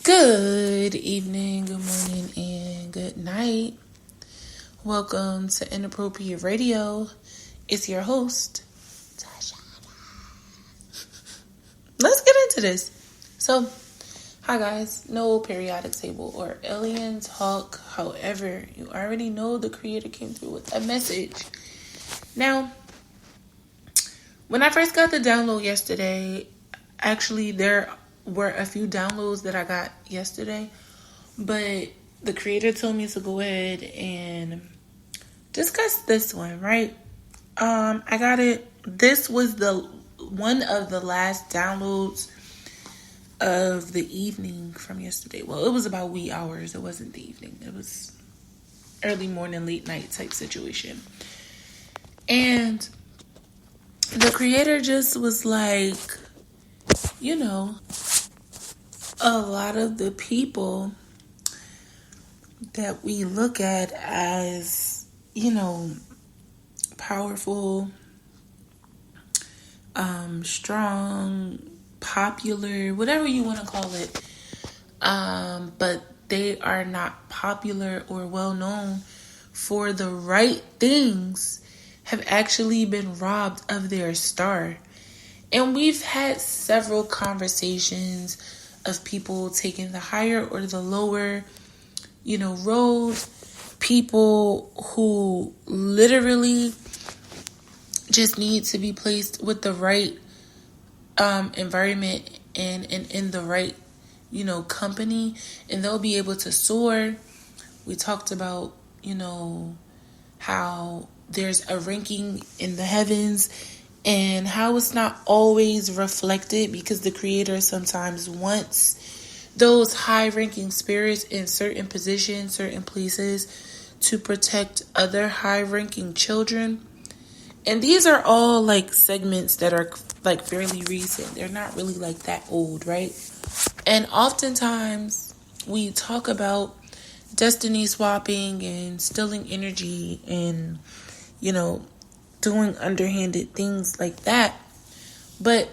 Good evening, good morning, and good night. Welcome to Inappropriate Radio. It's your host, Tashana. Let's get into this. So, hi guys. No periodic table or alien talk. However, you already know the creator came through with a message. Now, when I first got the download yesterday, actually there were a few downloads that I got yesterday, but the creator told me to go ahead and discuss this one, right? I got it. This was the one of the last downloads of the evening from yesterday. Well, it was about wee hours. It wasn't the evening. It was early morning, late night type situation. And the creator just was like, a lot of the people that we look at as, powerful, strong, popular, whatever you want to call it, but they are not popular or well known for the right things, have actually been robbed of their star. And we've had several conversations of people taking the higher or the lower, road. People who literally just need to be placed with the right environment and in the right, company, and they'll be able to soar. We talked about, how there's a ranking in the heavens and how it's not always reflected because the creator sometimes wants those high-ranking spirits in certain positions, certain places to protect other high-ranking children. And these are all like segments that are like fairly recent. They're not really like that old, right? And oftentimes we talk about destiny swapping and stealing energy and, doing underhanded things like that. But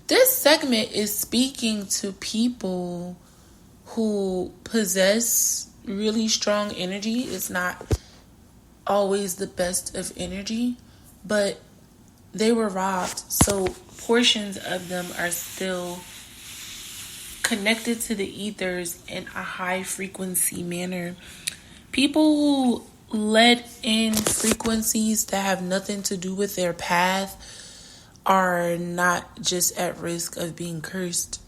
this segment is speaking to people who possess really strong energy. It's not always the best of energy, but they were robbed. So portions of them are still connected to the ethers in a high frequency manner. People who let in frequencies that have nothing to do with their path are not just at risk of being cursed.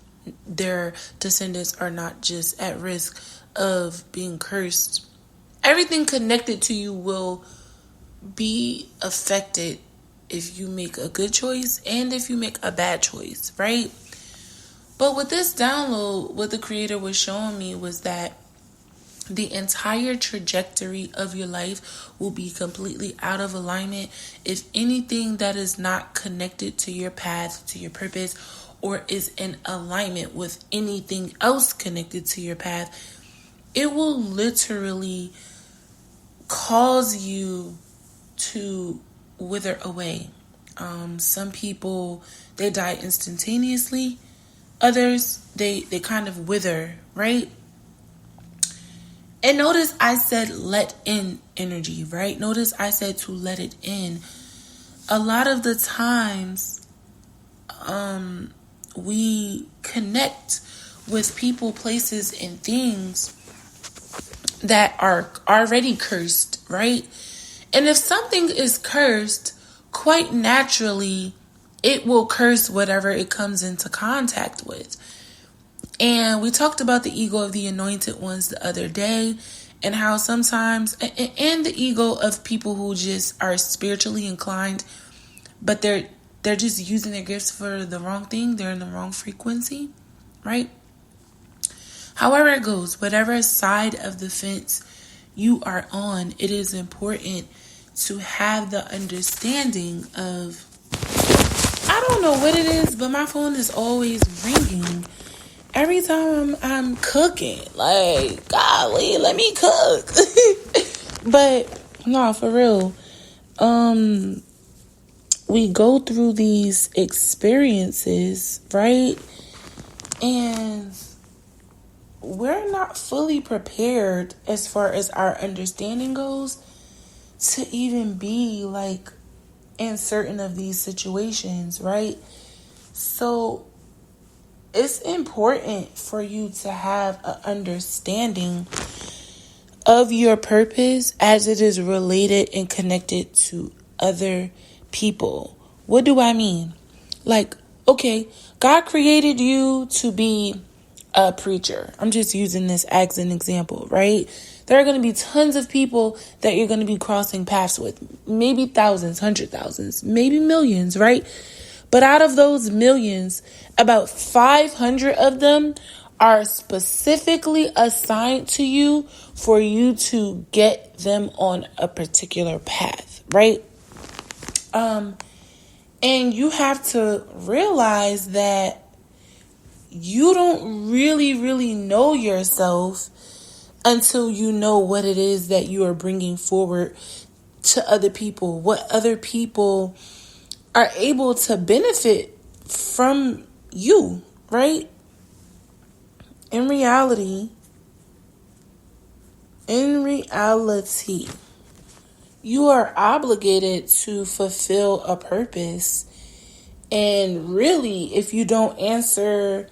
Their descendants are not just at risk of being cursed. Everything connected to you will be affected if you make a good choice and if you make a bad choice, right? But with this download, what the creator was showing me was that the entire trajectory of your life will be completely out of alignment if anything that is not connected to your path, to your purpose, or is in alignment with anything else connected to your path. It will literally cause you to wither away. Some people, they die instantaneously. Others, they kind of wither, right? And notice I said let in energy, right? Notice I said to let it in. A lot of the times, we connect with people, places, and things that are already cursed, right? And if something is cursed, quite naturally, it will curse whatever it comes into contact with. And we talked about the ego of the anointed ones the other day, and how sometimes, and the ego of people who just are spiritually inclined, but they're just using their gifts for the wrong thing. They're in the wrong frequency, right? However it goes, whatever side of the fence you are on, it is important to have the understanding of, I don't know what it is, but my phone is always ringing every time I'm cooking. Like, golly, let me cook. But no, for real. We go through these experiences, right? And we're not fully prepared as far as our understanding goes to even be like in certain of these situations, right? So it's important for you to have an understanding of your purpose as it is related and connected to other people. What do I mean? Like, okay, God created you to be a preacher. I'm just using this as an example, right? There are going to be tons of people that you're going to be crossing paths with. Maybe thousands, 100,000s, maybe millions, right? But out of those millions, about 500 of them are specifically assigned to you for you to get them on a particular path, right? And you have to realize that you don't really know yourself until you know what it is that you are bringing forward to other people, what other people are able to benefit from you, right? In reality, you are obligated to fulfill a purpose. And really, if you don't answer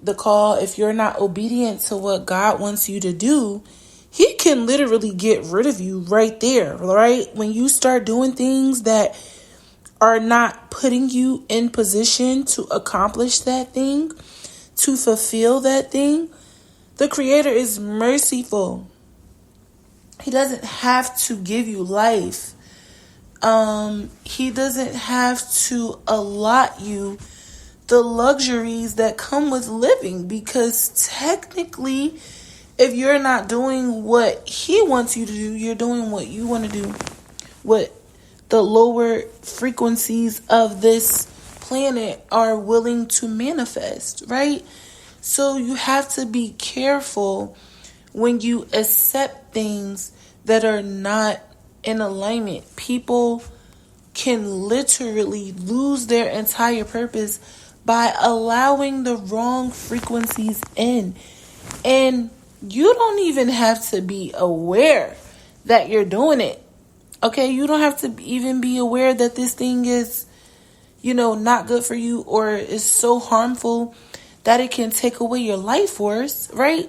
the call, if you're not obedient to what God wants you to do, He can literally get rid of you right there, right? When you start doing things that are not putting you in position to accomplish that thing, to fulfill that thing, the Creator is merciful. He doesn't have to give you life. He doesn't have to allot you the luxuries that come with living, because technically, if you're not doing what He wants you to do, you're doing what you want to do, what the lower frequencies of this planet are willing to manifest, right? So you have to be careful when you accept things that are not in alignment. People can literally lose their entire purpose by allowing the wrong frequencies in. And you don't even have to be aware that you're doing it. Okay, you don't have to even be aware that this thing is, not good for you or is so harmful that it can take away your life force, right?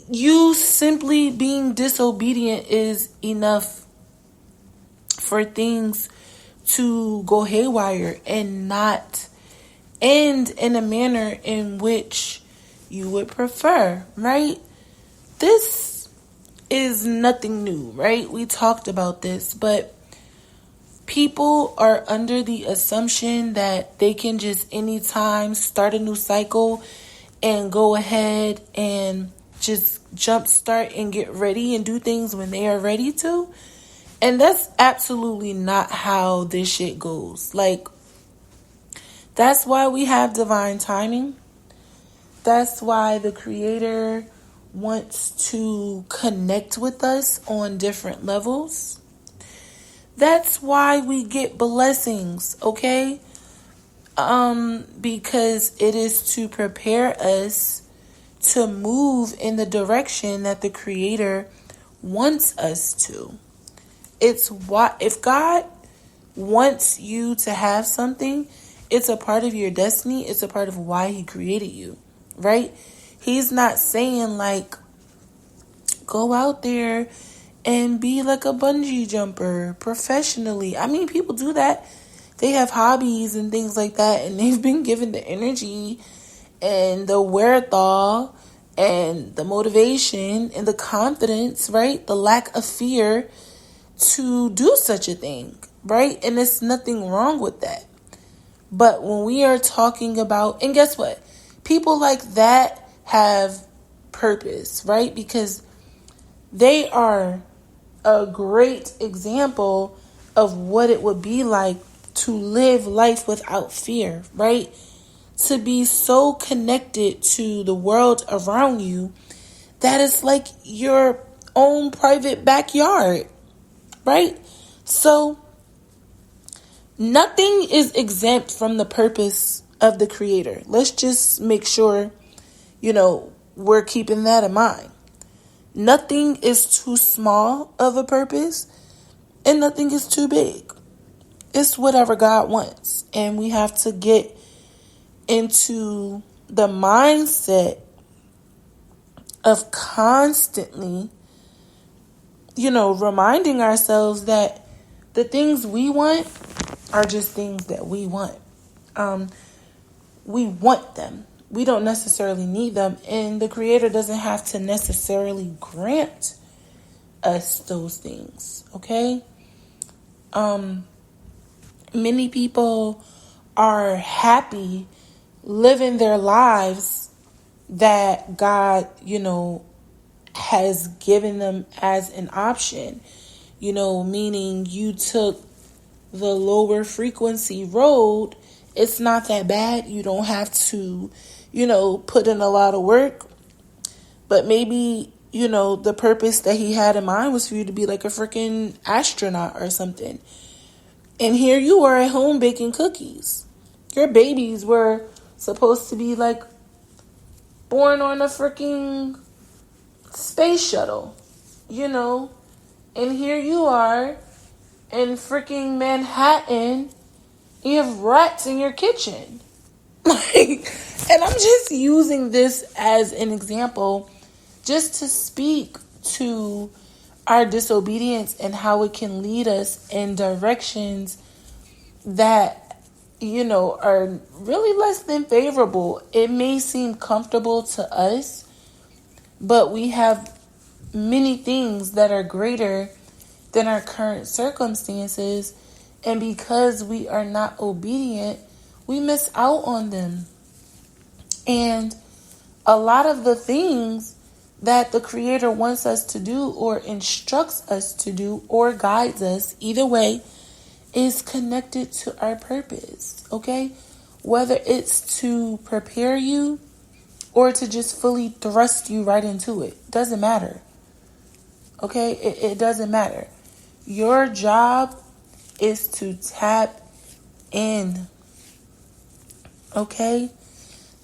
You simply being disobedient is enough for things to go haywire and not end in a manner in which you would prefer, right? This is nothing new, right? We talked about this, but people are under the assumption that they can just anytime start a new cycle and go ahead and just jumpstart and get ready and do things when they are ready to. And that's absolutely not how this shit goes. Like, that's why we have divine timing. That's why the Creator wants to connect with us on different levels. That's why we get blessings, okay? Because it is to prepare us to move in the direction that the Creator wants us to. It's why, if God wants you to have something, it's a part of your destiny. It's a part of why He created you, right? He's not saying like, go out there and be like a bungee jumper professionally. I mean, people do that. They have hobbies and things like that, and they've been given the energy and the wherewithal and the motivation and the confidence, right? The lack of fear to do such a thing, right? And there's nothing wrong with that. But when we are talking about, and guess what? People like that have purpose, right? Because they are a great example of what it would be like to live life without fear, right? To be so connected to the world around you that it's like your own private backyard, right? So nothing is exempt from the purpose of the Creator. Let's just make sure, we're keeping that in mind. Nothing is too small of a purpose, and nothing is too big. It's whatever God wants. And we have to get into the mindset of constantly, reminding ourselves that the things we want are just things that we want. We want them. We don't necessarily need them. And the Creator doesn't have to necessarily grant us those things. Okay? Many people are happy living their lives that God, has given them as an option. Meaning you took the lower frequency road. It's not that bad. You don't have to, put in a lot of work. But maybe, the purpose that he had in mind was for you to be like a freaking astronaut or something. And here you are at home baking cookies. Your babies were supposed to be like born on a freaking space shuttle, And here you are in freaking Manhattan. You have rats in your kitchen. And I'm just using this as an example just to speak to our disobedience and how it can lead us in directions that, are really less than favorable. It may seem comfortable to us, but we have many things that are greater than our current circumstances. And because we are not obedient, we miss out on them. And a lot of the things that the Creator wants us to do or instructs us to do or guides us, either way, is connected to our purpose, okay? Whether it's to prepare you or to just fully thrust you right into it. Doesn't matter, okay? It doesn't matter. Your job is to tap in, okay?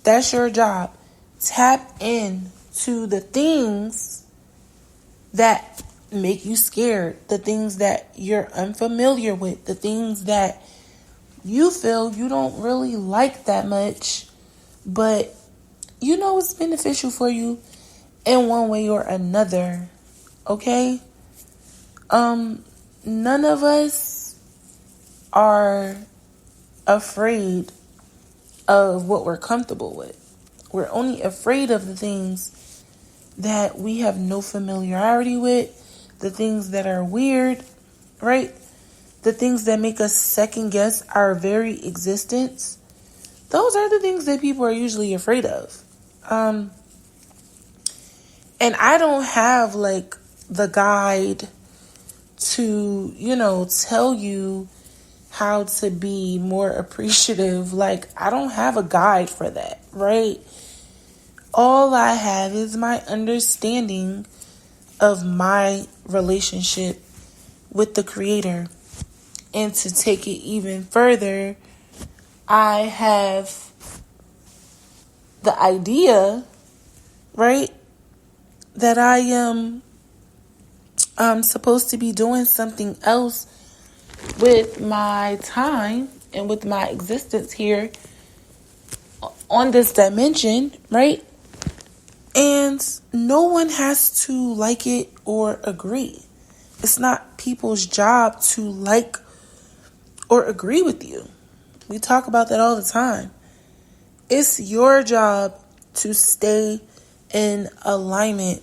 That's your job. Tap in to the things that make you scared, the things that you're unfamiliar with, the things that you feel you don't really like that much, but it's beneficial for you in one way or another, okay? None of us are afraid of what we're comfortable with. We're only afraid of the things that we have no familiarity with, the things that are weird, right? The things that make us second guess our very existence. Those are the things that people are usually afraid of. And I don't have like the guide to, tell you how to be more appreciative. Like, I don't have a guide for that, right? All I have is my understanding of my relationship with the Creator. And to take it even further, I have the idea, right, that I am supposed to be doing something else with my time and with my existence here on this dimension, right? And no one has to like it or agree. It's not people's job to like or agree with you. We talk about that all the time. It's your job to stay in alignment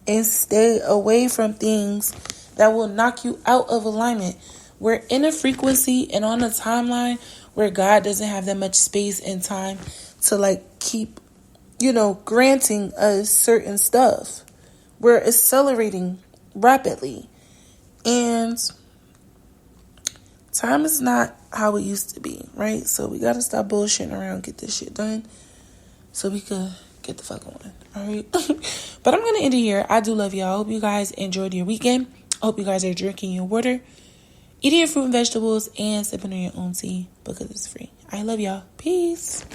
and stay away from things that will knock you out of alignment. We're in a frequency and on a timeline where God doesn't have that much space and time to keep, granting us certain stuff. We're accelerating rapidly. And time is not how it used to be, right? So we got to stop bullshitting around and get this shit done so we could get the fuck on, all right? But I'm going to end it here. I do love y'all. I hope you guys enjoyed your weekend. I hope you guys are drinking your water, eating your fruit and vegetables, and sipping on your own tea because it's free. I love y'all. Peace.